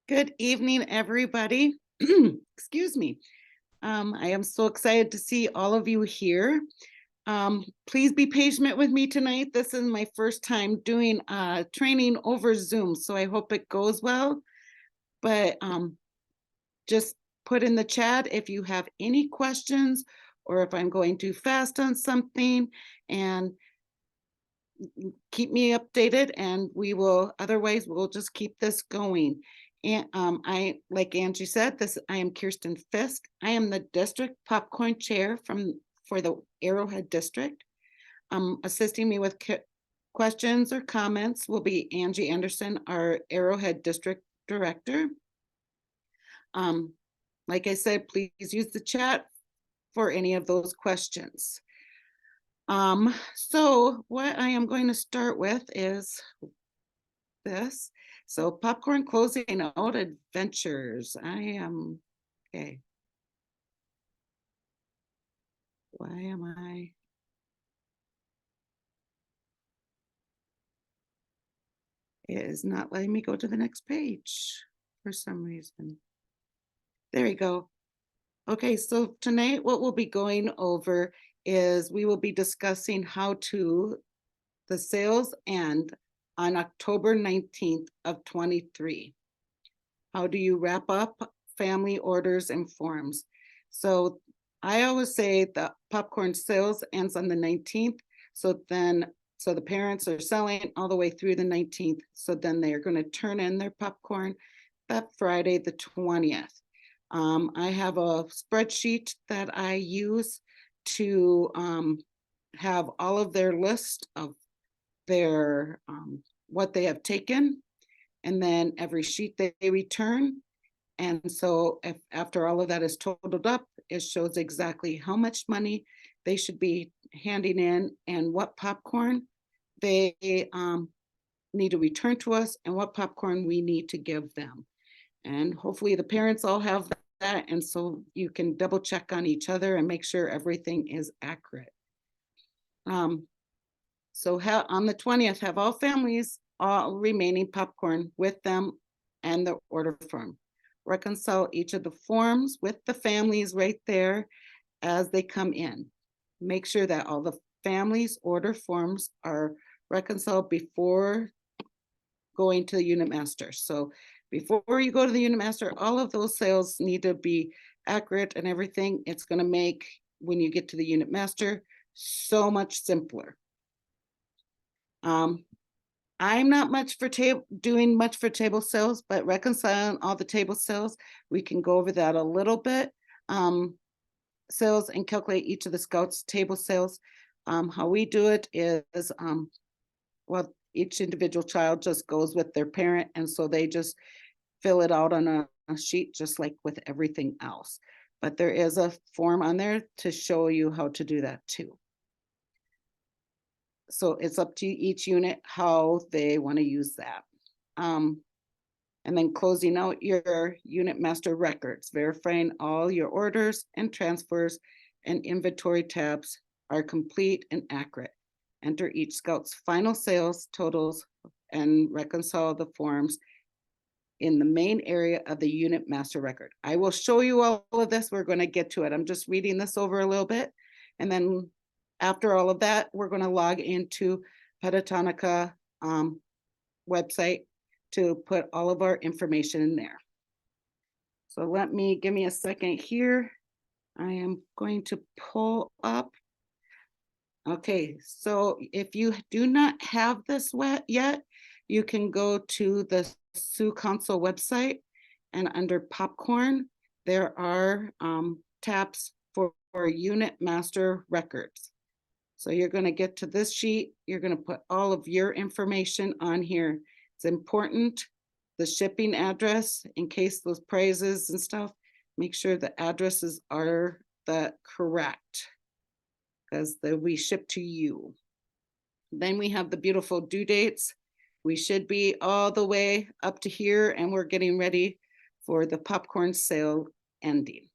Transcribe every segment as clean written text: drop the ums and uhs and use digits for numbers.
Good evening, everybody. Excuse me. I am so excited to see all of you here. Please be patient with me tonight. This is my first time doing training over Zoom, so I hope it goes well. But just put in the chat if you have any questions or if I'm going too fast on something, and keep me updated, and otherwise we'll just keep this going. And I, like Angie said, I am Kirsten Fisk. I am the district popcorn chair for the Arrowhead district. Assisting me with questions or comments will be Angie Anderson, our Arrowhead district director. Like I said, please use the chat for any of those questions. So what I am going to start with is this. So popcorn closing out adventures. Okay. Why am I? It is not letting me go to the next page for some reason. There we go. Okay, so tonight what we'll be going over is we will be discussing the sales end on October 19th of 23. How do you wrap up family orders and forms? So I always say the popcorn sales ends on the 19th. So the parents are selling all the way through the 19th. So then they're going to turn in their popcorn that Friday, the 20th. I have a spreadsheet that I use to have all of their list of their what they have taken, and then every sheet they return. And so if after all of that is totaled up, it shows exactly how much money they should be handing in and what popcorn they need to return to us and what popcorn we need to give them. And hopefully the parents all have that. And so you can double check on each other and make sure everything is accurate. So on the 20th, have all families all remaining popcorn with them and the order form. Reconcile each of the forms with the families right there as they come in. Make sure that all the families' order forms are reconciled before going to the unit master. So before you go to the unit master, all of those sales need to be accurate and everything. It's going to make, when you get to the unit master, so much simpler. I'm not much for doing much for table sales, but reconciling all the table sales, we can go over that a little bit. Sales and calculate each of the scouts table sales. How we do it is, well, each individual child just goes with their parent, and so they just fill it out on a sheet just like with everything else. But there is a form on there to show you how to do that too. So it's up to each unit how they want to use that. And then closing out your unit master records, verifying all your orders and transfers and inventory tabs are complete and accurate. Enter each scout's final sales totals and reconcile the forms in the main area of the unit master record. I will show you all of this. We're going to get to it. I'm just reading this over a little bit. And then after all of that, we're going to log into Petitonica website to put all of our information in there. So give me a second here. I am going to pull up. Okay, so if you do not have this yet, you can go to the Sioux Council website, and under popcorn, there are tabs for unit master records. So you're going to get to this sheet. You're going to put all of your information on here. It's important, the shipping address, in case those prices and stuff, make sure the addresses are the correct, because they'll be shipped to you. Then we have the beautiful due dates. We should be all the way up to here, and we're getting ready for the popcorn sale ending.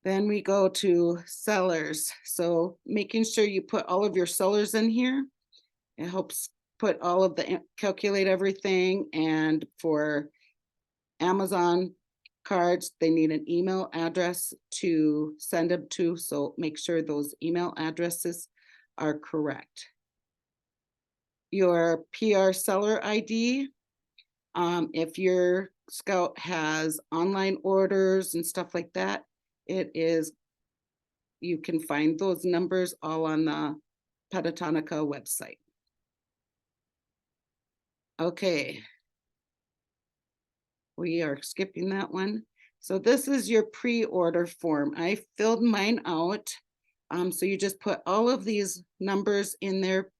Then we go to sellers. So making sure you put all of your sellers in here. It helps put all of the, calculate everything, and for Amazon cards, they need an email address to send them to, so make sure those email addresses are correct. Your PR seller ID, if your Scout has online orders and stuff like that, you can find those numbers all on the Petitonica website. Okay. We are skipping that one. So this is your pre-order form. I filled mine out. So you just put all of these numbers in there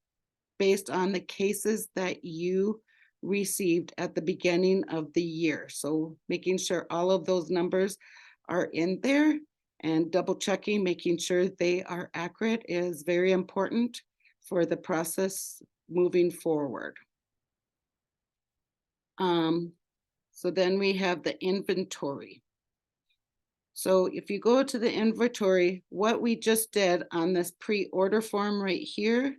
based on the cases that you received at the beginning of the year. So making sure all of those numbers are in there and double checking, making sure they are accurate is very important for the process moving forward. So then we have the inventory. So if you go to the inventory, what we just did on this pre-order form right here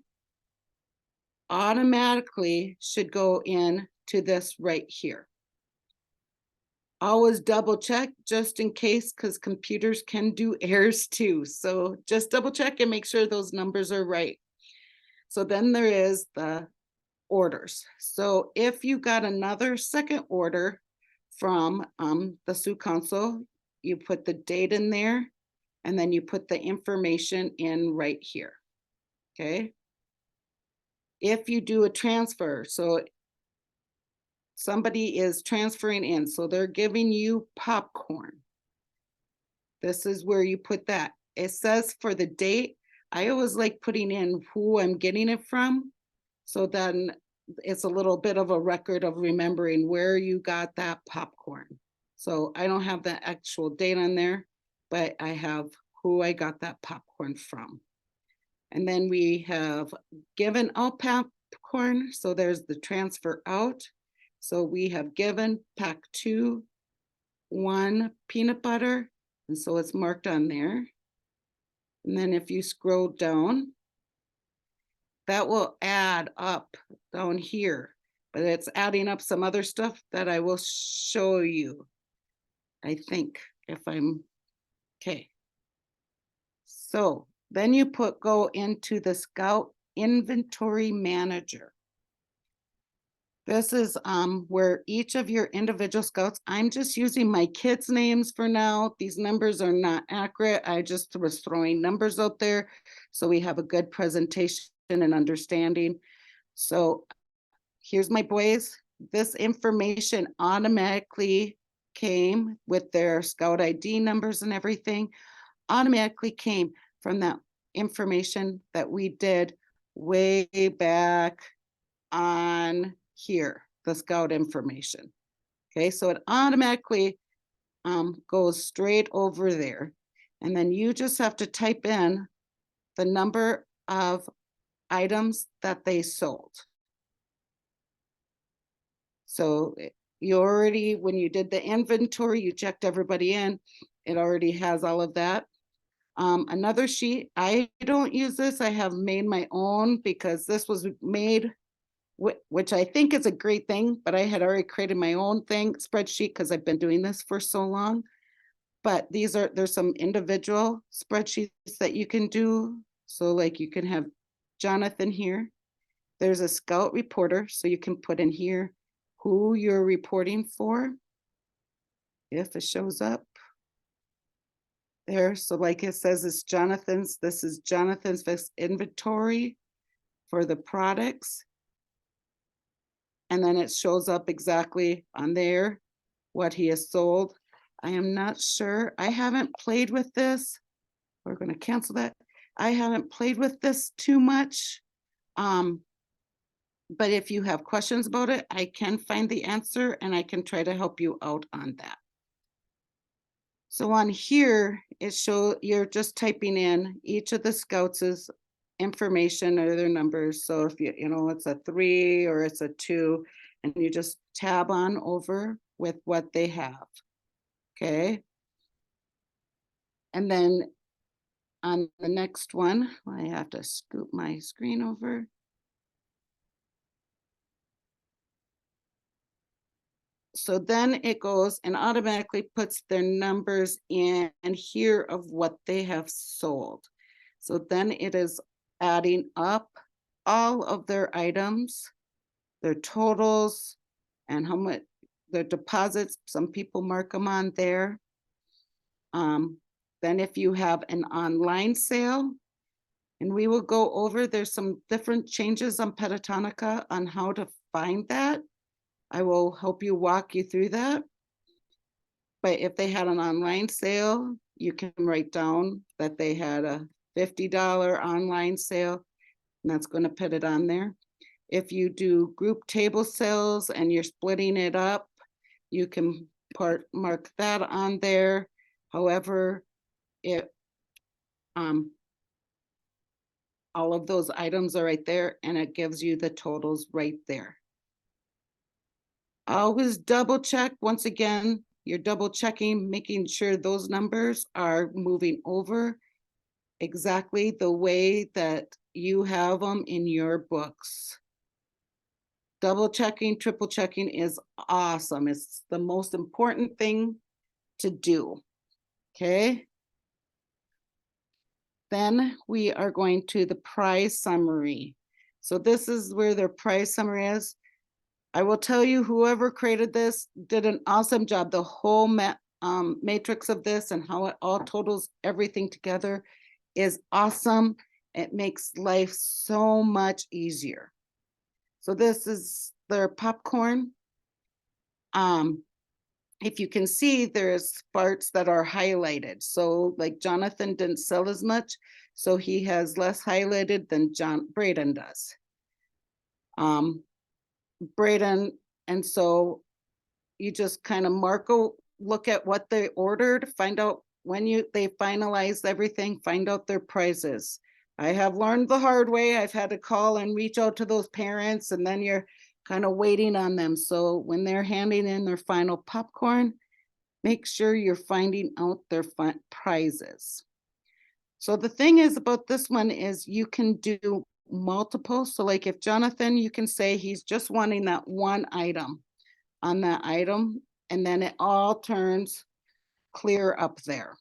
automatically should go in to this right here. Always double check just in case, because computers can do errors too. So just double check and make sure those numbers are right. So then there is the orders. So if you got another second order from the Sioux Council, you put the date in there, and then you put the information in right here. Okay. If you do a transfer, so somebody is transferring in, so they're giving you popcorn. This is where you put that. It says for the date, I always like putting in who I'm getting it from. So then it's a little bit of a record of remembering where you got that popcorn. So I don't have the actual date on there, but I have who I got that popcorn from. And then we have given out popcorn. So there's the transfer out. So we have given pack 2, 1 peanut butter. And so it's marked on there. And then if you scroll down, that will add up down here, but it's adding up some other stuff that I will show you, I think, if I'm okay. So then you go into the Scout Inventory Manager. This is where each of your individual Scouts, I'm just using my kids' names for now. These numbers are not accurate. I just was throwing numbers out there so we have a good presentation and understanding. So here's my boys. This information automatically came with their Scout ID numbers and everything, automatically came from that information that we did way back on here, the Scout information. Okay, so it automatically goes straight over there. And then you just have to type in the number of items that they sold. So you already, when you did the inventory, you checked everybody in. It already has all of that. Another sheet, I don't use this. I have made my own because this was made, which I think is a great thing, but I had already created my own spreadsheet because I've been doing this for so long. But there's some individual spreadsheets that you can do. So like you can have Jonathan here. There's a Scout reporter, so you can put in here who you're reporting for, if it shows up there. So like it says, it's Jonathan's, this is Jonathan's inventory for the products. And then it shows up exactly on there what he has sold. I am not sure. I haven't played with this. We're going to cancel that. I haven't played with this too much. But if you have questions about it, I can find the answer and I can try to help you out on that. So on here, you're just typing in each of the Scouts' information or their numbers. So if it's a 3 or it's a 2, and you just tab on over with what they have. Okay. And then on the next one, I have to scoot my screen over. So then it goes and automatically puts their numbers in here of what they have sold. So then it is adding up all of their items, their totals, and how much their deposits. Some people mark them on there. Then if you have an online sale, and we will go over, there's some different changes on Petatonica on how to find that. I will help you walk you through that. But if they had an online sale, you can write down that they had a $50 online sale, and that's going to put it on there. If you do group table sales and you're splitting it up, you can mark that on there. However, all of those items are right there, and it gives you the totals right there. Always double check. Once again, you're double checking, making sure those numbers are moving over exactly the way that you have them in your books. Double checking, triple checking is awesome. It's the most important thing to do. Okay. Then we are going to the price summary. So this is where their price summary is. I will tell you, whoever created this did an awesome job. The whole matrix of this and how it all totals everything together is awesome. It makes life so much easier. So this is their popcorn. If you can see, there's parts that are highlighted. So like Jonathan didn't sell as much, so he has less highlighted than Braden does. Braden, and so you just kind of look at what they ordered, find out when they finalize everything, find out their prices. I have learned the hard way. I've had to call and reach out to those parents, and then you're kind of waiting on them. So when they're handing in their final popcorn, make sure you're finding out their prizes. So the thing is about this one is you can do multiple. So like if Jonathan, you can say he's just wanting that one item on that item, and then it all turns clear up there.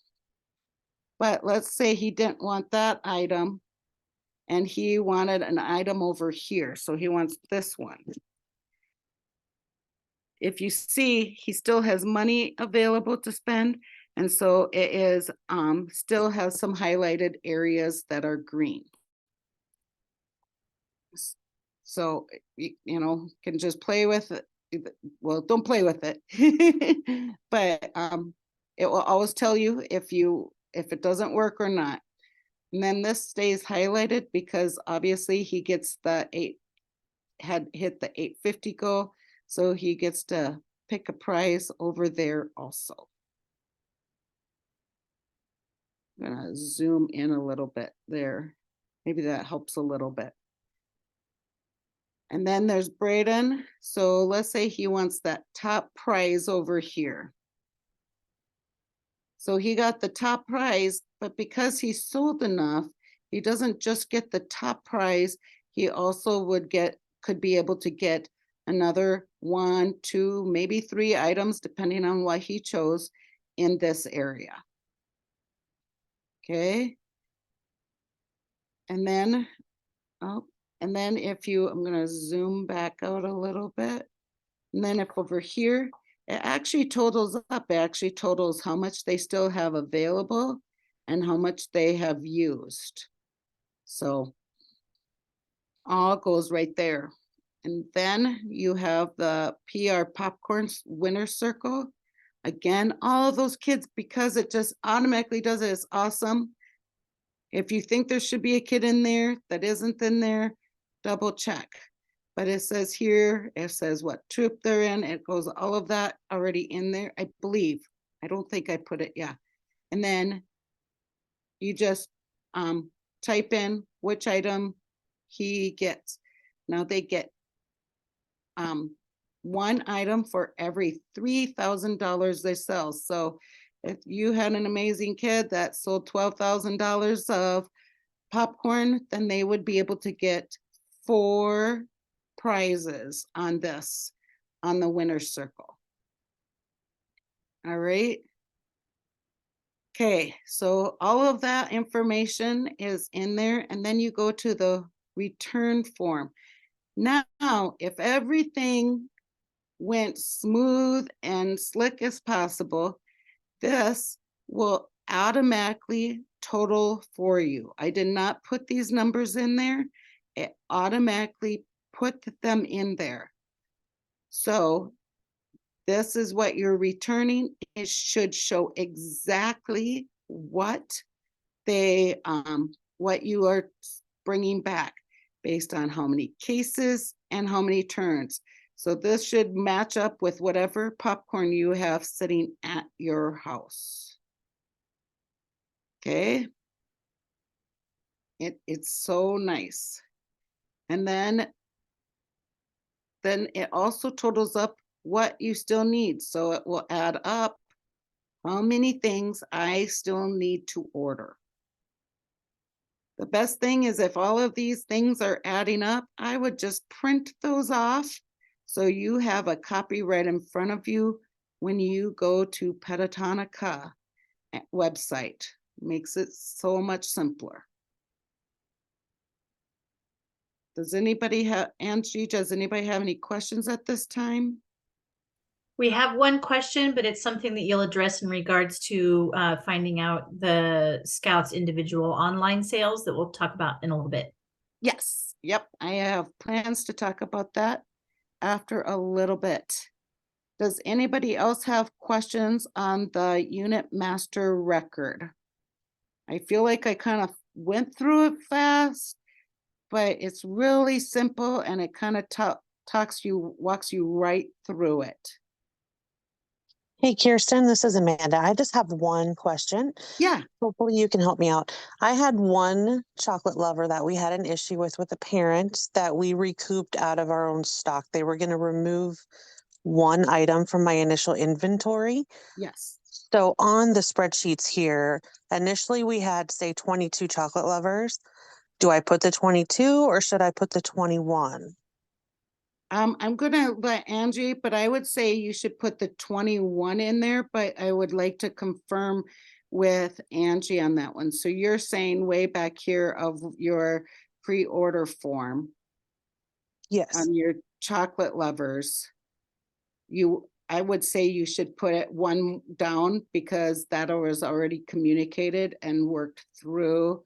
But let's say he didn't want that item and he wanted an item over here. So he wants this one. If you see, he still has money available to spend. And so it is still has some highlighted areas that are green. So, you know, can just play with it. Well, don't play with it, but it will always tell you if it doesn't work or not. And then this stays highlighted because obviously he gets had hit the 850 goal. So he gets to pick a prize over there also. I'm gonna zoom in a little bit there. Maybe that helps a little bit. And then there's Braden. So let's say he wants that top prize over here. So he got the top prize, but because he sold enough, he doesn't just get the top prize. He also could be able to get another 1, 2, maybe 3 items, depending on what he chose in this area. Okay. And then, if I'm going to zoom back out a little bit. And then if over here, it actually totals up. It actually totals how much they still have available and how much they have used. So all goes right there. And then you have the PR popcorn winner circle. Again, all of those kids, because it just automatically does it, it's awesome. If you think there should be a kid in there that isn't in there, double check. But it says here, it says what troop they're in. It goes all of that already in there, I believe. I don't think I put it, yeah. And then you just type in which item he gets. Now they get one item for every $3,000 they sell. So if you had an amazing kid that sold $12,000 of popcorn, then they would be able to get 4 prizes on the winner's circle. All right. Okay, so all of that information is in there, and then you go to the return form. Now, if everything went smooth and slick as possible, this will automatically total for you. I did not put these numbers in there. It automatically put them in there. So this is what you're returning. It should show exactly what what you are bringing back based on how many cases and how many turns. So this should match up with whatever popcorn you have sitting at your house. Okay. It's so nice. And then it also totals up what you still need. So it will add up how many things I still need to order. The best thing is if all of these things are adding up, I would just print those off so you have a copy right in front of you when you go to Petatonica website. Makes it so much simpler. Does anybody have, Angie, does anybody have any questions at this time? We have one question, but it's something that you'll address in regards to finding out the Scouts individual online sales that we'll talk about in a little bit. Yes, yep, I have plans to talk about that after a little bit. Does anybody else have questions on the unit master record? I feel like I kind of went through it fast, but it's really simple and it kind of walks you right through it. Hey, Kirsten, this is Amanda. I just have one question. Yeah. Hopefully you can help me out. I had one chocolate lover that we had an issue with a parent that we recouped out of our own stock. They were going to remove one item from my initial inventory. Yes. So on the spreadsheets here, initially we had, say, 22 chocolate lovers. Do I put the 22 or should I put the 21? I'm gonna let Angie, but I would say you should put the 21 in there, but I would like to confirm with Angie on that one. So you're saying way back here of your pre-order form. Yes. On your chocolate lovers, I would say you should put it one down because that was already communicated and worked through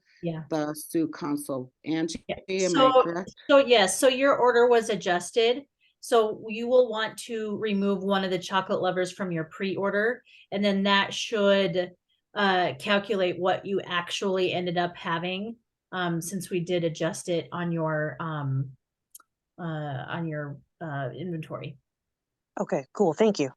the Sioux Council. Angie, am I correct? So yes, so your order was adjusted. So you will want to remove one of the chocolate lovers from your pre-order, and then that should calculate what you actually ended up having, since we did adjust it on your inventory. Okay, cool. Thank you.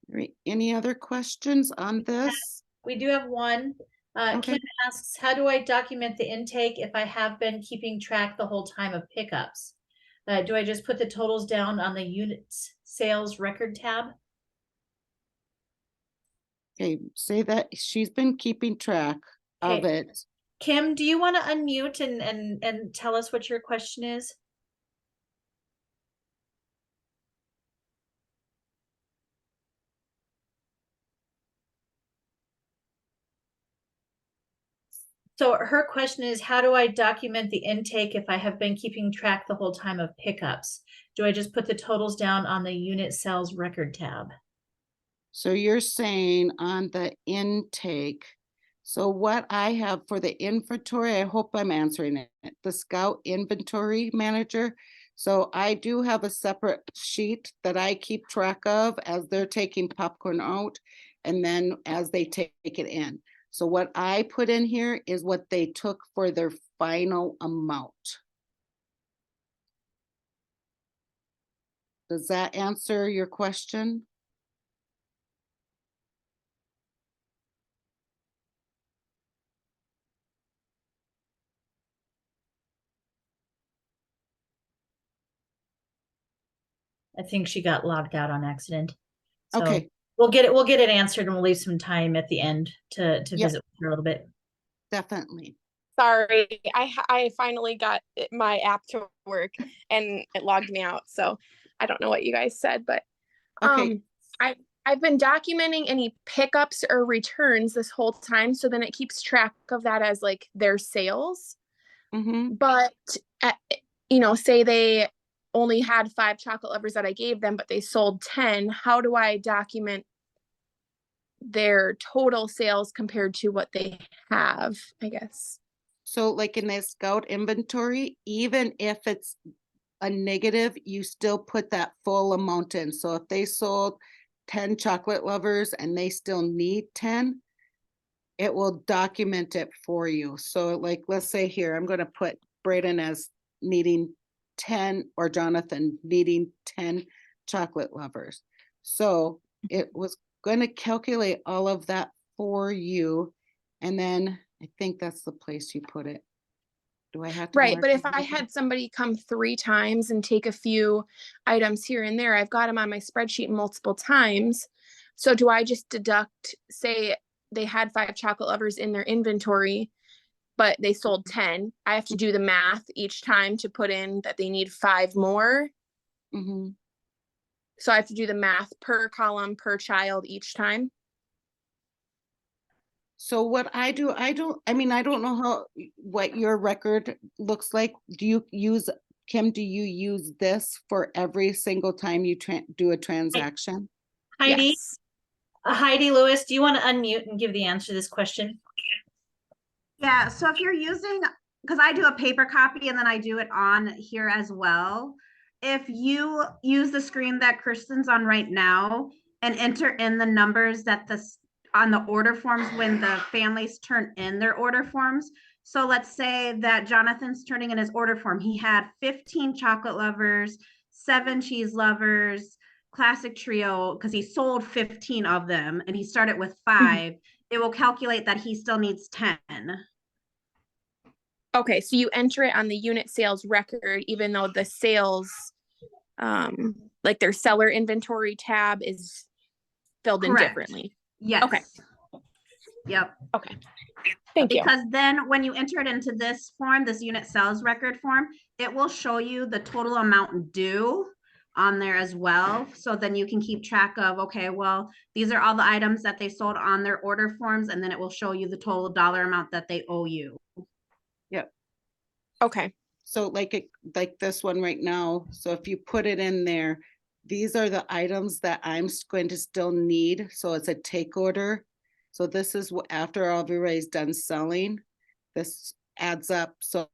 All right. Any other questions on this? We do have one. Okay. Kim asks, how do I document the intake if I have been keeping track the whole time of pickups? Do I just put the totals down on the units sales record tab? Okay, say that she's been keeping track of it. Kim, do you want to unmute and tell us what your question is? So her question is, how do I document the intake if I have been keeping track the whole time of pickups? Do I just put the totals down on the unit sales record tab? So you're saying on the intake. So what I have for the inventory, I hope I'm answering it, the Scout Inventory Manager. So I do have a separate sheet that I keep track of as they're taking popcorn out and then as they take it in. So what I put in here is what they took for their final amount. Does that answer your question? I think she got logged out on accident. So okay. We'll get it answered, and we'll leave some time at the end to visit with her a little bit. Definitely. Sorry, I finally got my app to work and it logged me out. So I don't know what you guys said, but okay. I've been documenting any pickups or returns this whole time, so then it keeps track of that as like their sales. Mm-hmm. But you know, say they only had 5 chocolate lovers that I gave them, but they sold 10. How do I document their total sales compared to what they have, I guess? So like in the scout inventory, even if it's a negative, you still put that full amount in. So if they sold 10 chocolate lovers and they still need 10, it will document it for you. So like, let's say here, I'm going to put Braden as needing 10 or Jonathan needing 10 chocolate lovers. So it was going to calculate all of that for you. And then I think that's the place you put it. Do I have to? Right, mark but if it? I had somebody come 3 times and take a few items here and there, I've got them on my spreadsheet multiple times. So do I just deduct, say they had 5 chocolate lovers in their inventory, but they sold 10. I have to do the math each time to put in that they need 5 more. Mhm. So I have to do the math per column, per child each time. So what I do, I don't know how, what your record looks like. Do you use, Kim, do you use this for every single time you do a transaction? Heidi, Yes. Heidi Lewis, do you want to unmute and give the answer to this question? Yeah, so if you're using, because I do a paper copy and then I do it on here as well. If you use the screen that Kristen's on right now and enter in the numbers that on the order forms when the families turn in their order forms. So let's say that Jonathan's turning in his order form. He had 15 chocolate lovers, 7 cheese lovers, classic trio, because he sold 15 of them and he started with 5. It will calculate that he still needs 10. Okay, so you enter it on the unit sales record, even though the sales, like their seller inventory tab is filled in Correct. differently. Yes. Okay. Yep. Okay. Thank you. Because then when you enter it into this form, this unit sales record form, it will show you the total amount due on there as well. So then you can keep track of, okay, well, these are all the items that they sold on their order forms, and then it will show you the total dollar amount that they owe you. Yep. Okay. So like this one right now, so if you put it in there, these are the items that I'm going to still need. So it's a take order. So this is what, after everybody's done selling, this adds up. So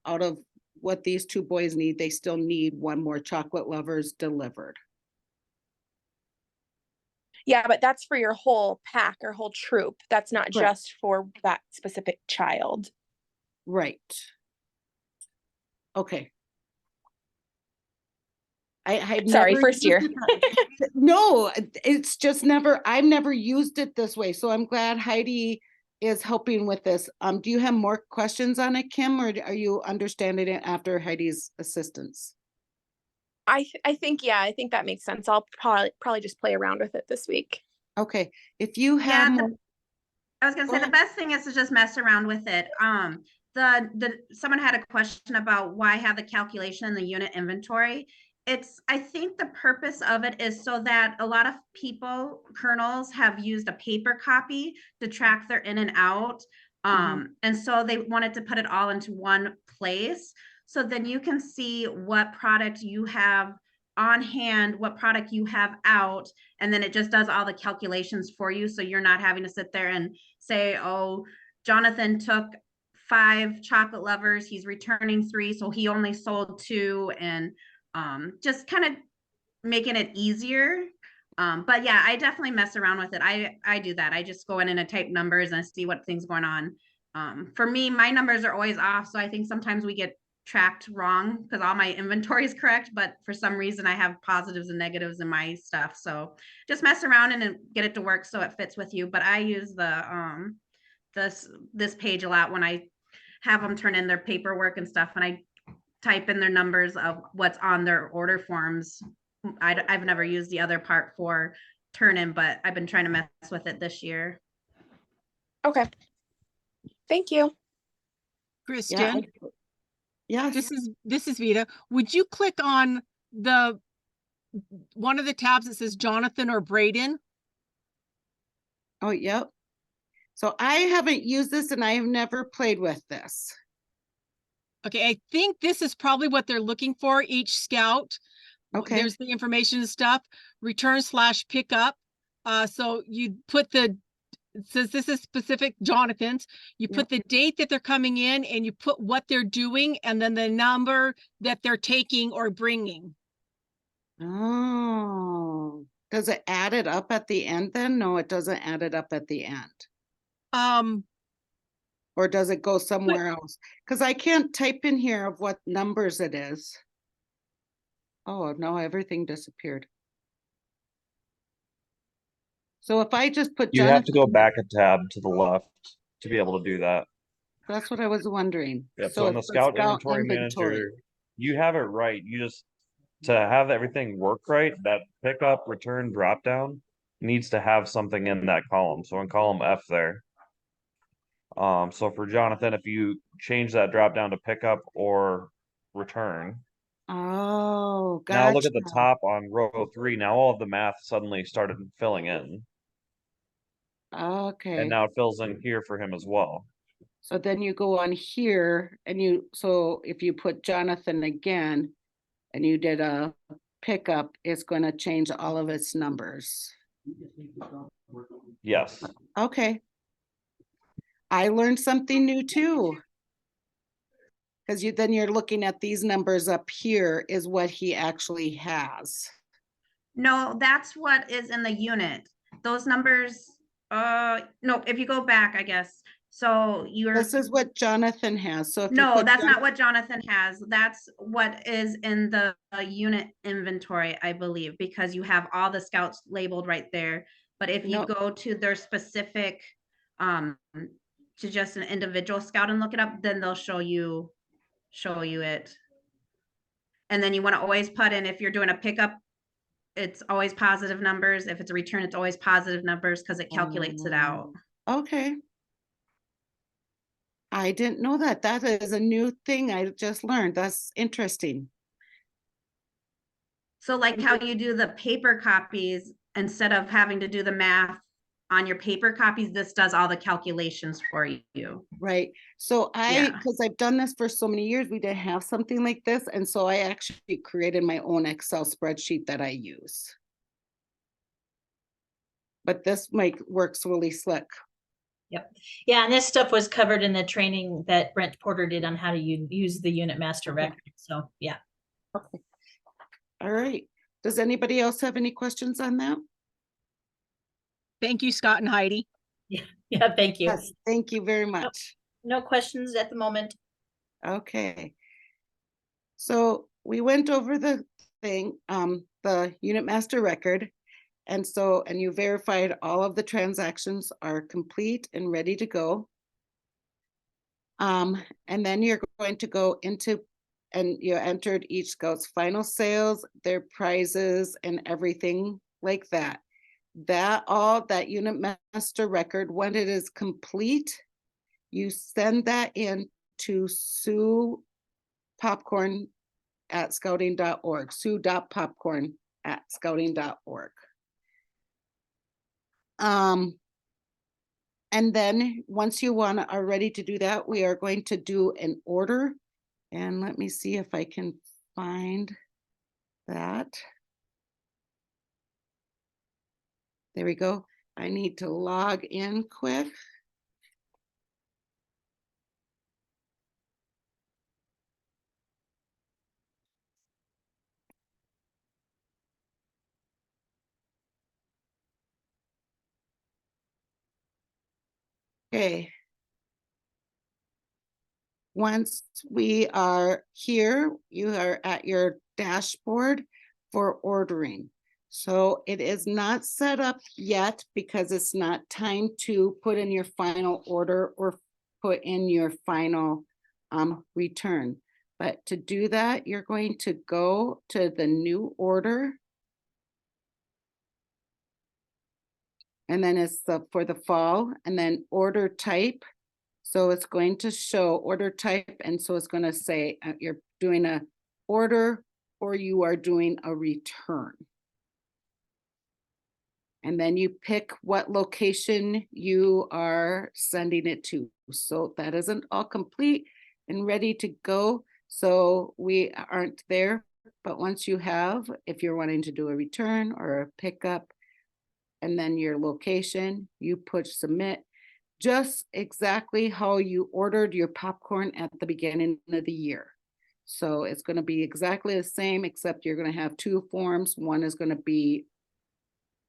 out of what these 2 boys need, they still need 1 more chocolate lovers delivered. Yeah, but that's for your whole pack or whole troop. That's not Correct. just for that specific child. Right. Okay. I've Sorry, never first year. used it. No, it's just I've never used it this way. So I'm glad Heidi is helping with this. Do you have more questions on it, Kim, or are you understanding it after Heidi's assistance? I think, yeah, I think that makes sense. I'll probably just play around with it this week. Okay, if you have Yeah, more, I was gonna say the best thing is to just mess around with it. Someone had a question about why have the calculation in the unit inventory. I think the purpose of it is so that a lot of people, colonels, have used a paper copy to track their in and out. And so they wanted to put it all into one place. So then you can see what product you have on hand, what product you have out, and then it just does all the calculations for you. So you're not having to sit there and say, oh, Jonathan took 5 chocolate lovers, he's returning 3, so he only sold 2, and just kind of making it easier. But yeah, I definitely mess around with it. I do that. I just go in and I type numbers and I see what things going on. For me, my numbers are always off, so I think sometimes we get tracked wrong because all my inventory is correct, but for some reason I have positives and negatives in my stuff. So just mess around and get it to work so it fits with you. But I use the this page a lot when I have them turn in their paperwork and stuff, and I type in their numbers of what's on their order forms. I've never used the other part for turn in, but I've been trying to mess with it this year. Okay. Thank you. Kristen, yes. this is Vita. Would you click on the one of the tabs that says Jonathan or Braden. Oh, yep. So I haven't used this and I have never played with this. Okay, I think this is probably what they're looking for, each scout. Okay. There's the information and stuff, return/pickup. So you put since this is specific Jonathan's, you put the date that they're coming in and you put what they're doing and then the number that they're taking or bringing. Oh, does it add it up at the end then? No, it doesn't add it up at the end. Or does it go somewhere else? Because I can't type in here of what numbers it is. Oh, no, everything disappeared. So if I just put You have to go Jonathan- back a tab to the left to be able to do that. That's what I was wondering. Yep, so in the it's Scout Inventory Manager, you have it right. You just, to have everything work right, that pickup, return, drop down needs to have something in that column. So in column F there. So for Jonathan, if you change that drop down to pickup or return, Oh, now look at the gotcha. top on row 3. Now all of the math suddenly started filling in. Okay. And now it fills in here for him as well. So then you go on here and so if you put Jonathan again and you did a pickup, it's going to change all of its numbers. Yes. Okay. I learned something new too. Because then you're looking at these numbers up here is what he actually has. No, that's what is in the unit. Those numbers, no, if you go back, I guess. So This is what Jonathan has. So if you no, put that's not what Jonathan has. That's what is in the unit inventory, I believe, because you have all the scouts labeled right there. But if you No. go to their specific, to just an individual scout and look it up, then they'll show you it. And then you want to always put in, if you're doing a pickup, it's always positive numbers. If it's a return, it's always positive numbers because it calculates it out. Okay. I didn't know that. That is a new thing I just learned. That's interesting. So like how you do the paper copies, instead of having to do the math on your paper copies, this does all the calculations for you. Right. So Yeah. because I've done this for so many years, we didn't have something like this. And so I actually created my own Excel spreadsheet that I use. But this works really slick. Yep. Yeah, and this stuff was covered in the training that Brent Porter did on how to use the unit master record. So yeah. Okay. All right. Does anybody else have any questions on that? Thank you, Scott and Heidi. Yeah, thank you. Yes, thank you very much. No questions at the moment. Okay. So we went over the thing, the unit master record. And you verified all of the transactions are complete and ready to go. And then you're going to go into, and you entered each scout's final sales, their prizes and everything like that. That unit master record, when it is complete, you send that in to Sue Popcorn at scouting.org, sue.popcorn@scouting.org. And then once you are ready to do that, we are going to do an order. And let me see if I can find that. There we go. I need to log in quick. Okay. Once we are here, you are at your dashboard for ordering. So it is not set up yet because it's not time to put in your final order or put in your final return. But to do that, you're going to go to the new order. And then it's for the fall, and then order type. So it's going to show order type. And so it's going to say you're doing a order or you are doing a return. And then you pick what location you are sending it to. So that isn't all complete and ready to go. So we aren't there. But once you have, if you're wanting to do a return or a pickup, and then your location, you push submit, just exactly how you ordered your popcorn at the beginning of the year. So it's going to be exactly the same, except you're going to have two forms. One is going to be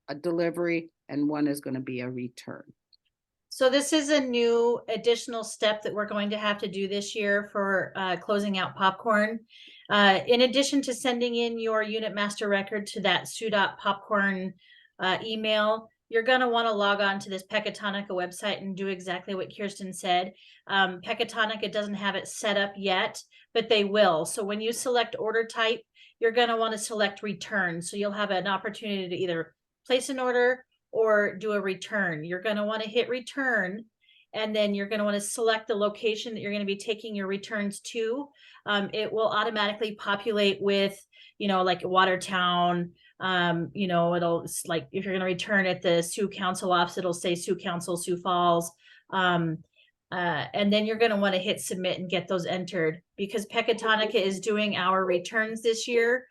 a delivery and one is going to be a return. So this is a new additional step that we're going to have to do this year for closing out popcorn. In addition to sending in your unit master record to that SUDOT popcorn email, you're going to want to log on to this Pecatonica website and do exactly what Kirsten said. Pecatonica doesn't have it set up yet, but they will. So when you select order type, you're going to want to select return. So you'll have an opportunity to either place an order or do a return. You're going to want to hit return, and then you're going to want to select the location that you're going to be taking your returns to. It will automatically populate with, like Watertown. It'll like, if you're going to return at the Sioux Council office, it'll say Sioux Council, Sioux Falls. And then you're going to want to hit submit and get those entered, because Pecatonica is doing our returns this year.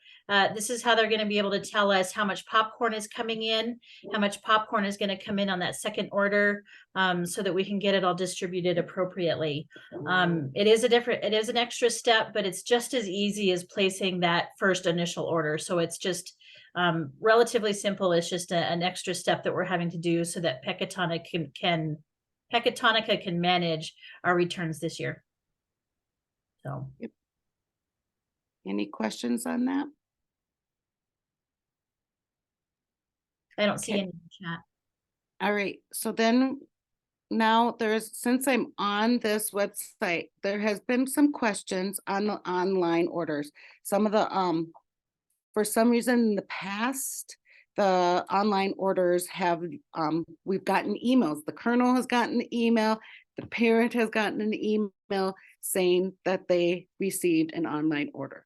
This is how they're going to be able to tell us how much popcorn is coming in, how much popcorn is going to come in on that second order, so that we can get it all distributed appropriately. It is an extra step, but it's just as easy as placing that first initial order. So it's just relatively simple. It's just an extra step that we're having to do so that Pecatonica can manage our returns this year. So, Any questions on that? I don't see Okay. any in the chat. All right, so then now since I'm on this website, there has been some questions on the online orders. Some of the, for some reason in the past, the online orders have, we've gotten emails. The colonel has gotten an email, the parent has gotten an email saying that they received an online order.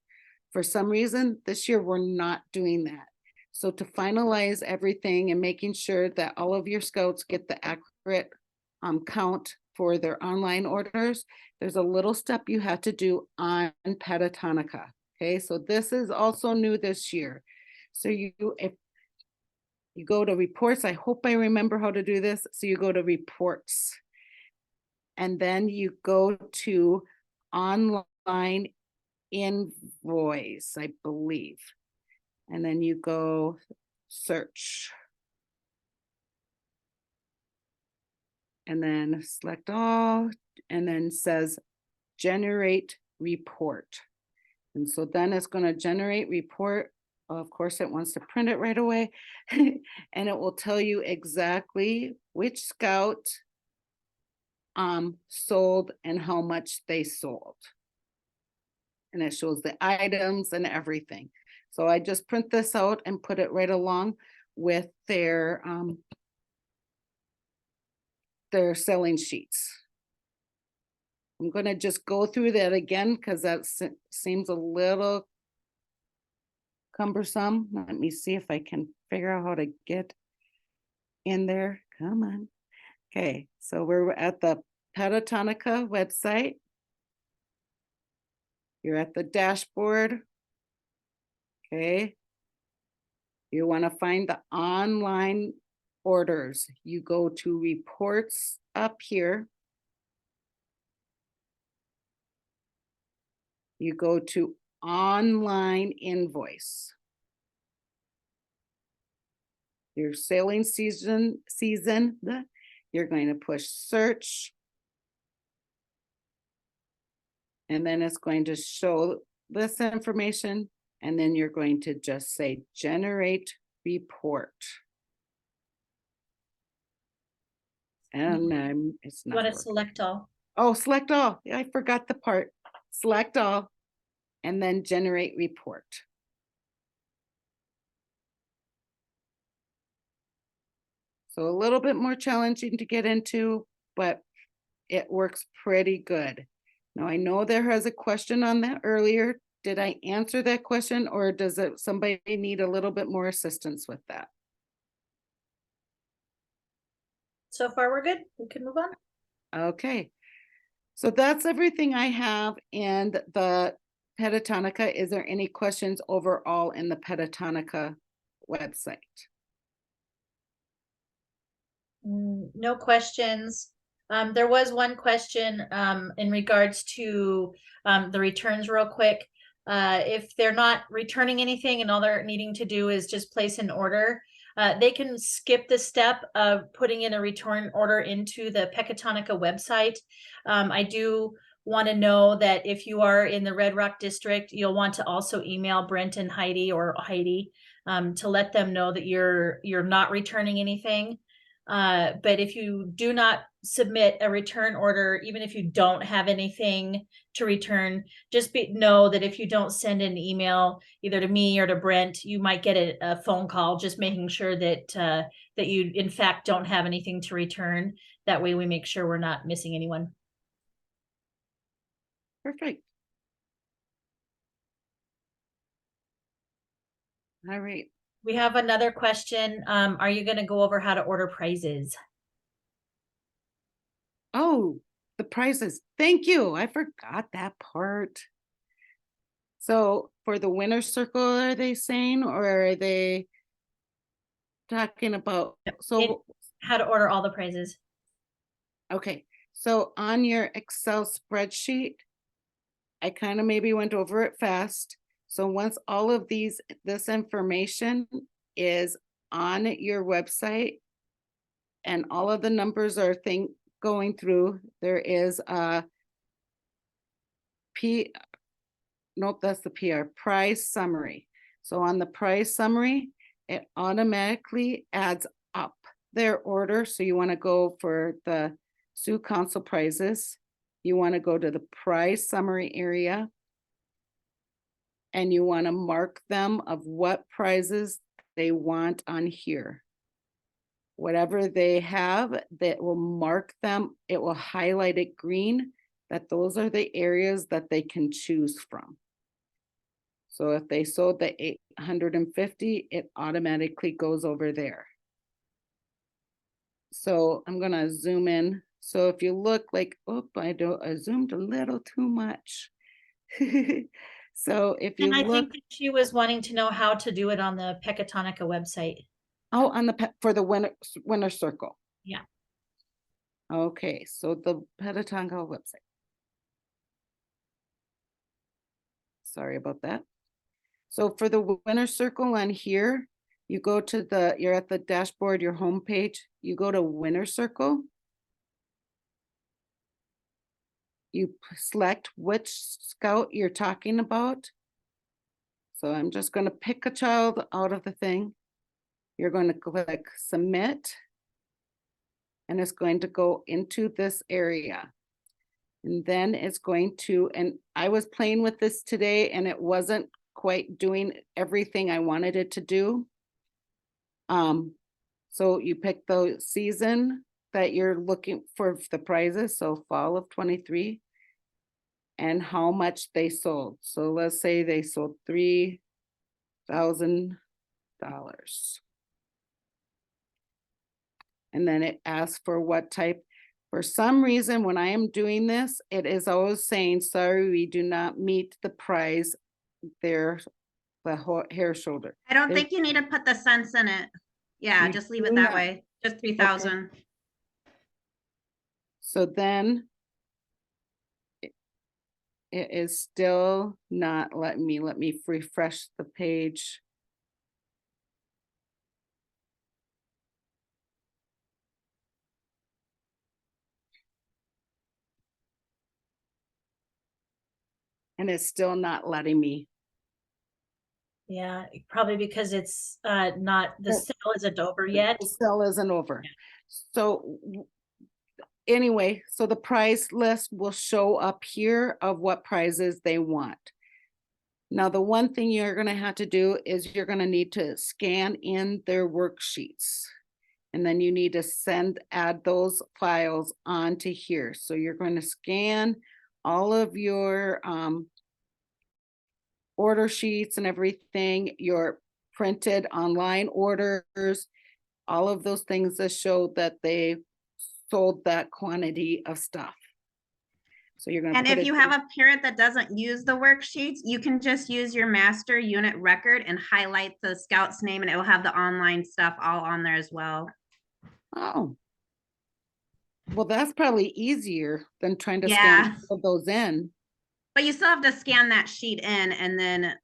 For some reason, this year, we're not doing that. So to finalize everything and making sure that all of your scouts get the accurate count for their online orders, there's a little step you have to do on Pecatonica. Okay, so this is also new this year. So if you go to reports, I hope I remember how to do this. So you go to reports, and then you go to online invoice, I believe. And then you go search. And then select all, and then says generate report. And so then it's going to generate report. Of course, it wants to print it right away. And it will tell you exactly which scout sold and how much they sold. And it shows the items and everything. So I just print this out and put it right along with their selling sheets. I'm going to just go through that again because that seems a little cumbersome. Let me see if I can figure out how to get in there. Come on. Okay, so we're at the Pecatonica website. You're at the dashboard. Okay. You want to find the online orders. You go to reports up here. You go to online invoice. Your sailing season, you're going to push search. And then it's going to show this information. And then you're going to just say generate report. And it's You not. want to select all. Oh, select all. Yeah, I forgot the part. Select all and then generate report. So a little bit more challenging to get into, but it works pretty good. Now I know there was a question on that earlier did I answer that question, or does it, somebody need a little bit more assistance with that? So far, we're good. We can move on. Okay. So that's everything I have in the Petatonica. Is there any questions overall in the Petatonica website? No questions. There was one question in regards to the returns real quick. If they're not returning anything and all they're needing to do is just place an order, they can skip the step of putting in a return order into the Pecatonica website. I do want to know that if you are in the Red Rock district, you'll want to also email Brent and Heidi or Heidi to let them know that you're not returning anything. But if you do not submit a return order, even if you don't have anything to return, just know that if you don't send an email either to me or to Brent, you might get a phone call just making sure that that you in fact don't have anything to return. That way we make sure we're not missing anyone. Perfect. All right. We have another question. Are you going to go over how to order prizes? Oh, the prizes. Thank you. I forgot that part. So for the winner's circle, are they saying, or are they talking about, so, How to order all the prizes? okay, so on your Excel spreadsheet, I kind of maybe went over it fast. So once all of this information is on your website and all of the numbers are going through, there is a that's the PR, price summary. So on the price summary, it automatically adds up their order. So you want to go for the Sioux Council prizes. You want to go to the price summary area. And you want to mark them of what prizes they want on here. Whatever they have, that will mark them, it will highlight it green, that those are the areas that they can choose from. So if they sold the 850, it automatically goes over there. So I'm gonna zoom in. So if you look like, oh, I zoomed a little too much. So if you And I look, think that she was wanting to know how to do it on the Pecatonica website. oh, on the for the winner circle. Yeah. Okay, so the Petatonga website. Sorry about that. So for the winner circle on here, you go to you're at the dashboard, your home page, you go to winner circle. You select which scout you're talking about. So I'm just going to pick a child out of the thing. You're going to click submit. And it's going to go into this area. And then it's going to, and I was playing with this today and it wasn't quite doing everything I wanted it to do. So you pick the season that you're looking for the prizes, so fall of 23, and how much they sold. So let's say they sold $3,000. And then it asks for what type. For some reason, when I am doing this, it is always saying, sorry, we do not meet the price there, the hair shoulder. I don't think you need to put the cents in it. Yeah, You just leave do it that not. way. Just 3,000. So then it is still not letting me, let me refresh the page. And it's still not letting me. Yeah, probably because it's not, the Oh. sale isn't over yet. The sale isn't over. So anyway, so the price list will show up here of what prizes they want. Now, the one thing you're going to have to do is you're going to need to scan in their worksheets. And then you need to add those files onto here. So you're going to scan all of your order sheets and everything, your printed online orders, all of those things that show that they sold that quantity of stuff. So you're gonna And put if it, you have a parent that doesn't use the worksheets, you can just use your master unit record and highlight the scout's name, and it will have the online stuff all on there as well. oh. Well, that's probably easier than trying to Yeah. scan all those in. But you still have to scan that sheet in and then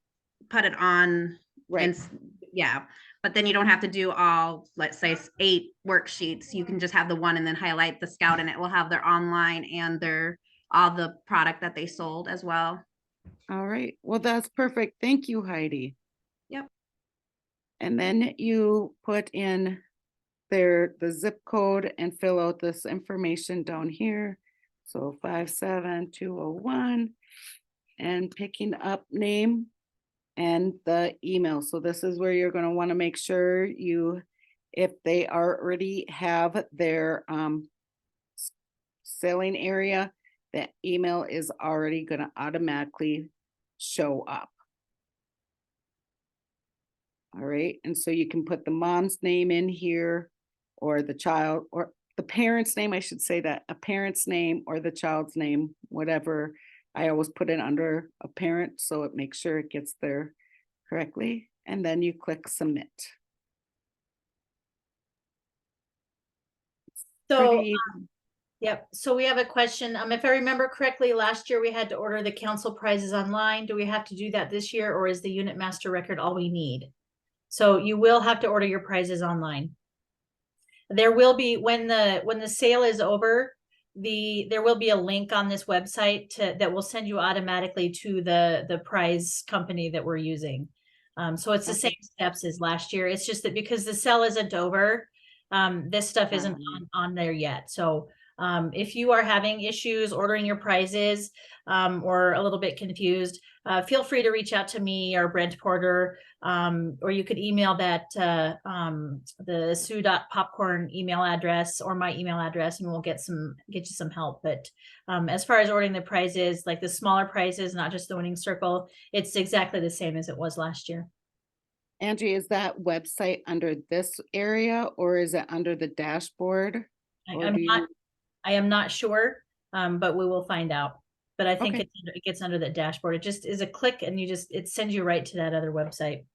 put it on. Right. And yeah, but then you don't have to do all, let's say 8 worksheets. You can just have the one and then highlight the scout, and it will have their online and their all the product that they sold as well. All right. Well, that's perfect. Thank you, Heidi. Yep. And then you put in the zip code and fill out this information down here. So 57201 and picking up name and the email. So this is where you're going to want to make sure if they already have their selling area, that email is already going to automatically show up. All right. And so you can put the mom's name in here, or the child, or the parent's name. I should say that a parent's name or the child's name, whatever. I always put it under a parent, so it makes sure it gets there correctly. And then you click submit. So, Pretty easy. yep, so we have a question. If I remember correctly, last year we had to order the council prizes online. Do we have to do that this year, or is the unit master record all we need? So you will have to order your prizes online. There will be, when the sale is over, there will be a link on this website that will send you automatically to the prize company that we're using. So it's the Okay. same steps as last year. It's just that because the sale isn't over, this stuff isn't on there yet. So if you are having issues ordering your prizes, or a little bit confused, feel free to reach out to me or Brent Porter, or you could email that the sue.popcorn email address or my email address, and we'll get you some help. But as far as ordering the prizes, like the smaller prizes, not just the winning circle, it's exactly the same as it was last year. Angie, is that website under this area, or is it under the dashboard? I am not sure, but we will find out. But I think Okay. it gets under the dashboard. It just is a click, and it sends you right to that other website.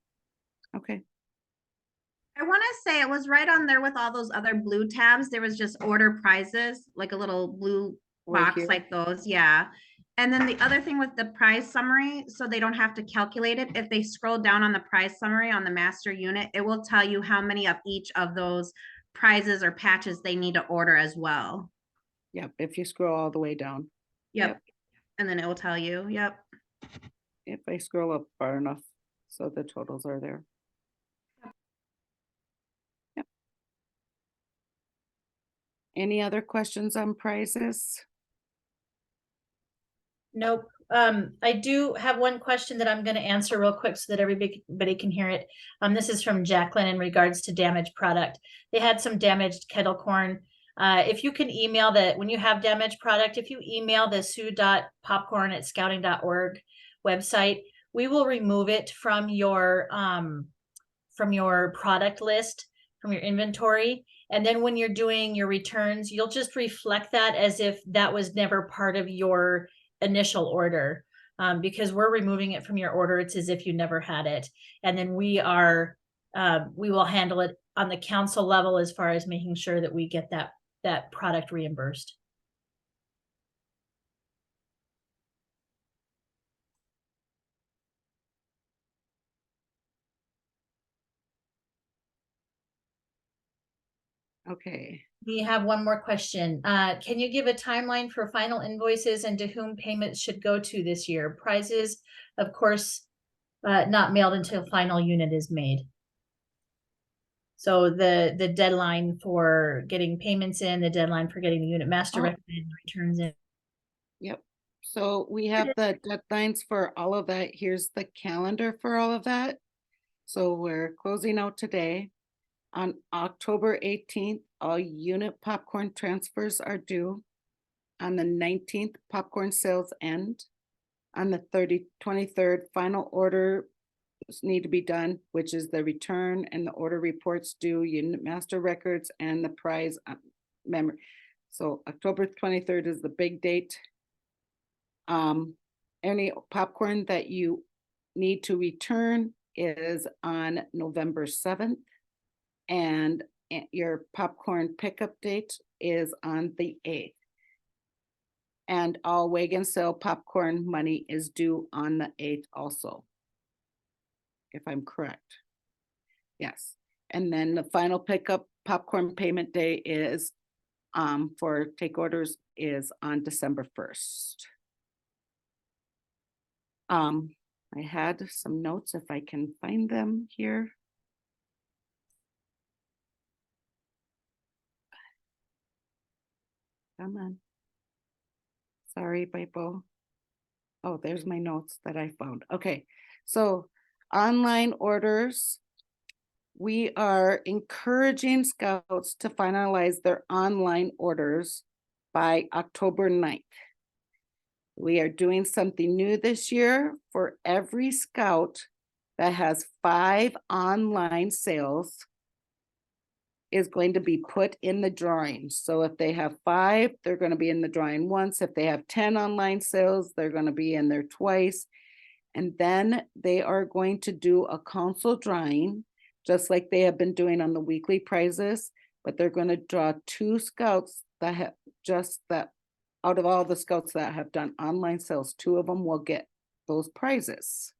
Okay. I want to say it was right on there with all those other blue tabs. There was just order prizes, like a little blue Right box here. like those. Yeah. And then the other thing with the prize summary, so they don't have to calculate it. If they scroll down on the prize summary on the master unit, it will tell you how many of each of those prizes or patches they need to order as well. Yep. If you scroll all the way down. Yep. And then it will tell you. Yep. If I scroll up far enough, so the totals are there. Yep. Any other questions on prizes? Nope. I do have one question that I'm going to answer real quick so that everybody can hear it. This is from Jacqueline in regards to damaged product. They had some damaged kettle corn. If you can email that, when you have damaged product, if you email the sue.popcorn@scouting.org website, we will remove it from your product list, from your inventory. And then when you're doing your returns, you'll just reflect that as if that was never part of your initial order. Because we're removing it from your order, it's as if you never had it. And then we will handle it on the council level as far as making sure that we get that product reimbursed. Okay. We have one more question. Can you give a timeline for final invoices and to whom payments should go to this year? Prizes, of course, not mailed until final unit is made. So the deadline for getting payments in, the deadline for getting the unit master record and returns in. Yep. So we have the deadlines for all of that. Here's the calendar for all of that. So we're closing out today. On October 18th, all unit popcorn transfers are due. On the 19th, popcorn sales end. on the 23rd, final order need to be done, which is the return and the order reports due, unit master records, and the prize memory. So October 23rd is the big date. Any popcorn that you need to return is on November 7th. And your popcorn pickup date is on the 8th. And all wagon sale popcorn money is due on the 8th also. If I'm correct. Yes, and then the final pickup popcorn payment day is for take orders is on December 1st. I had some notes if I can find them here. Come on. Sorry, Bible. Oh, there's my notes that I found. Okay, so online orders. We are encouraging scouts to finalize their online orders by October 9th. We are doing something new this year. For every scout that has 5 online sales is going to be put in the drawing. So if they have 5, they're going to be in the drawing once. If they have 10 online sales, they're going to be in there twice. And then they are going to do a console drawing, just like they have been doing on the weekly prizes, but they're going to draw 2 scouts that have just that out of all the scouts that have done online sales, 2 of them will get those prizes.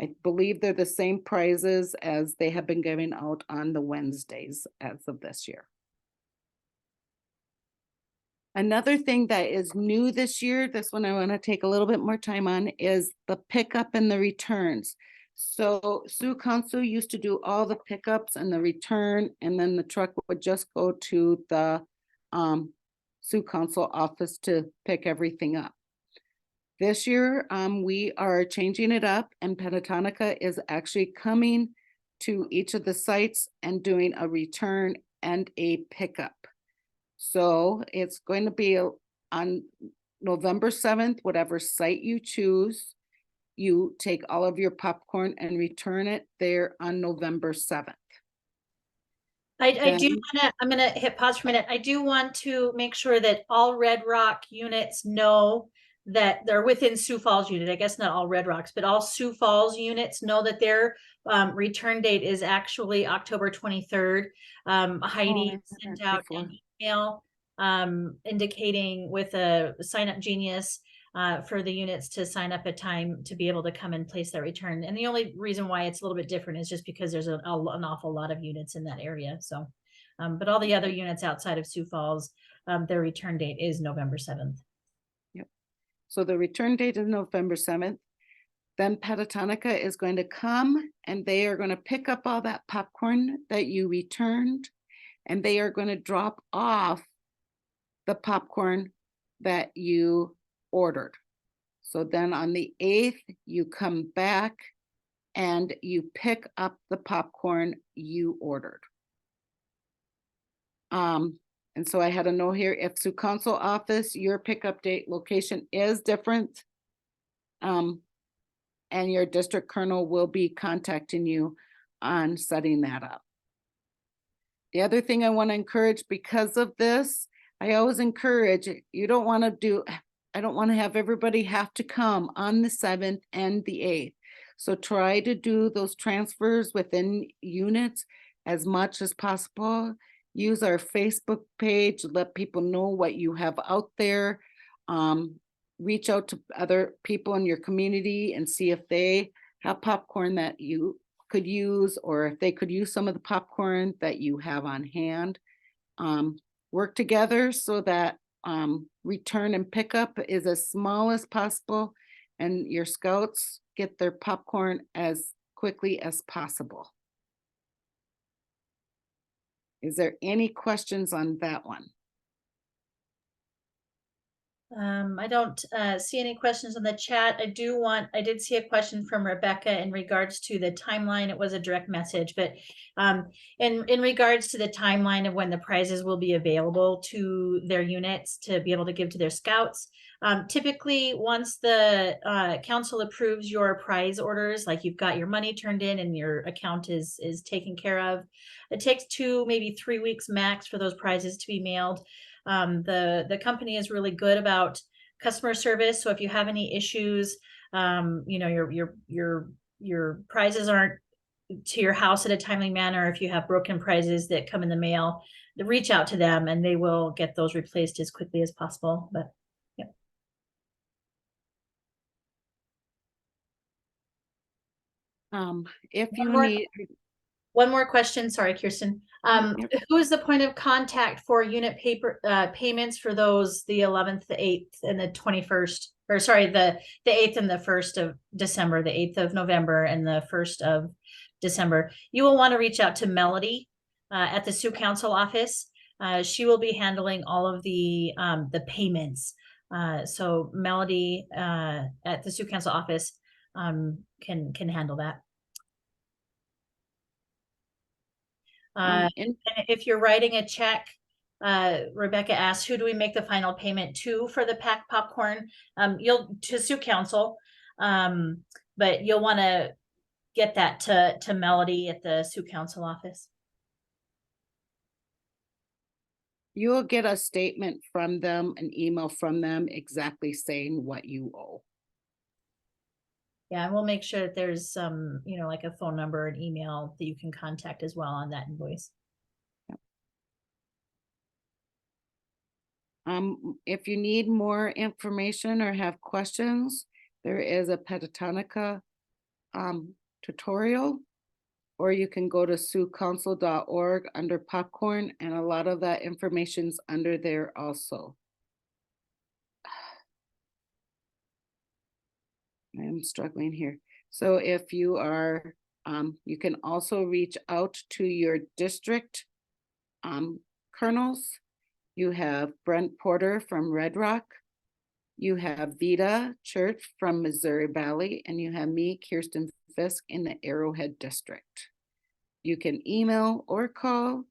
I believe they're the same prizes as they have been giving out on the Wednesdays as of this year. Another thing that is new this year, this one I want to take a little bit more time on, is the pickup and the returns. So Sioux Council used to do all the pickups and the return, and then the truck would just go to the Sioux Council office to pick everything up. This year, we are changing it up, and Pentatonica is actually coming to each of the sites and doing a return and a pickup. So it's going to be on November 7th, whatever site you choose. You take all of your popcorn and return it there on November 7th. I'm gonna hit pause for a minute. I do want to make sure that all Red Rock units know that they're within Sioux Falls unit. I guess not all Red Rocks, but all Sioux Falls units know that their return date is actually October 23rd. Heidi sent out an email indicating with a Sign Up Genius for the units to sign up at time to be able to come and place their return. And the only reason why it's a little bit different is just because there's an awful lot of units in that area. So, but all the other units outside of Sioux Falls, their return date is November 7th. Yep. So the return date is November 7th. Then Pentatonica is going to come and they are going to pick up all that popcorn that you returned, and they are going to drop off the popcorn that you ordered. So then on the 8th, you come back and you pick up the popcorn you ordered. And so I had a note here, if Sioux Council office, your pickup date location is different, and your district colonel will be contacting you on setting that up. The other thing I want to encourage, because of this, I always encourage, I don't want to have everybody have to come on the 7th and the 8th. So try to do those transfers within units as much as possible. Use our Facebook page, let people know what you have out there. Reach out to other people in your community and see if they have popcorn that you could use, or if they could use some of the popcorn that you have on hand. Work together so that return and pickup is as small as possible, and your scouts get their popcorn as quickly as possible. Is there any questions on that one? I don't see any questions in the chat. I did see a question from Rebecca in regards to the timeline. It was a direct message, but in regards to the timeline of when the prizes will be available to their units to be able to give to their scouts. Typically, once the council approves your prize orders, like you've got your money turned in and your account is taken care of, it takes 2, maybe 3 weeks max for those prizes to be mailed. The company is really good about customer service. So if you have any issues, you know, your prizes aren't to your house in a timely manner. If you have broken prizes that come in the mail, reach out to them and they will get those replaced as quickly as possible. But yeah. If One you more- need, One more question, sorry, Kirsten. Yep. Who is the point of contact for unit payments for those, the 11th, the 8th, and the 21st, or sorry, the 8th and the 1st of December, the 8th of November and the 1st of December? You will want to reach out to Melody at the Sioux Council office. She will be handling all of the payments. So Melody at the Sioux Council office can handle that. and And if you're writing a check, Rebecca asked, who do we make the final payment to for the packed popcorn? You'll to Sioux Council, but you'll want to get that to Melody at the Sioux Council office. you will get a statement from them, an email from them exactly saying what you owe. Yeah, and we'll make sure that there's some, you know, like a phone number, an email that you can contact as well on that invoice. If you need more information or have questions, there is a Petitonica tutorial, or you can go to siouxcouncil.org under popcorn, and a lot of that information's under there also. I am struggling here. So if you are, you can also reach out to your district colonels. You have Brent Porter from Red Rock. You have Vita Church from Missouri Valley, and you have me, Kirsten Fisk, in the Arrowhead District. You can email or call,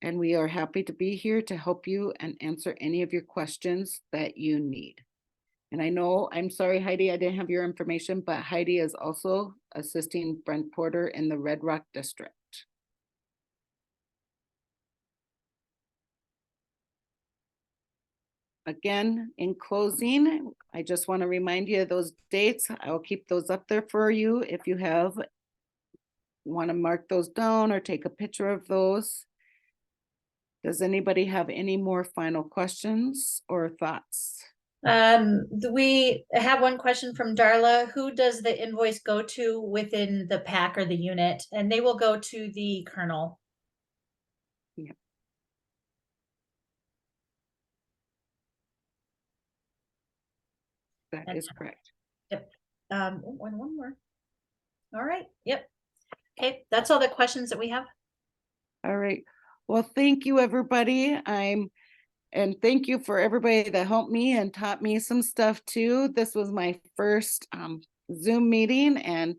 and we are happy to be here to help you and answer any of your questions that you need. And I know, I'm sorry, Heidi, I didn't have your information, but Heidi is also assisting Brent Porter in the Red Rock District. Again, in closing, I just want to remind you of those dates. I will keep those up there for you if you want to mark those down or take a picture of those. Does anybody have any more final questions or thoughts? We have one question from Darla. Who does the invoice go to within the pack or the unit? And they will go to the colonel. Yep. That is correct. Yep. One more. All right. Yep. Okay. That's all the questions that we have. All right. Well, thank you, everybody. And thank you for everybody that helped me and taught me some stuff too. This was my first Zoom meeting, and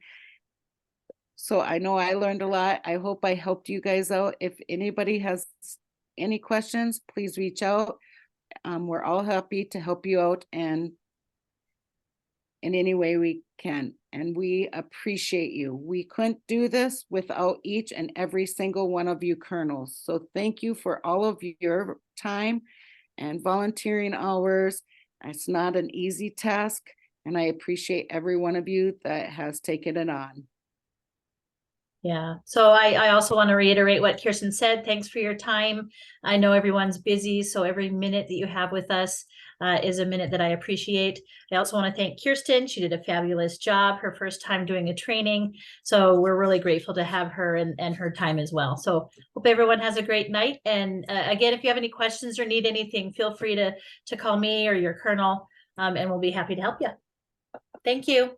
so I know I learned a lot. I hope I helped you guys out. If anybody has any questions, please reach out. We're all happy to help you out and in any way we can. And we appreciate you. We couldn't do this without each and every single one of you colonels. So thank you for all of your time and volunteering hours. It's not an easy task, and I appreciate every one of you that has taken it on. Yeah. So I also want to reiterate what Kirsten said. Thanks for your time. I know everyone's busy, so every minute that you have with us is a minute that I appreciate. I also want to thank Kirsten. She did a fabulous job, her first time doing a training. So we're really grateful to have her and her time as well. So hope everyone has a great night. And again, if you have any questions or need anything, feel free to call me or your colonel, and we'll be happy to help you. Thank you.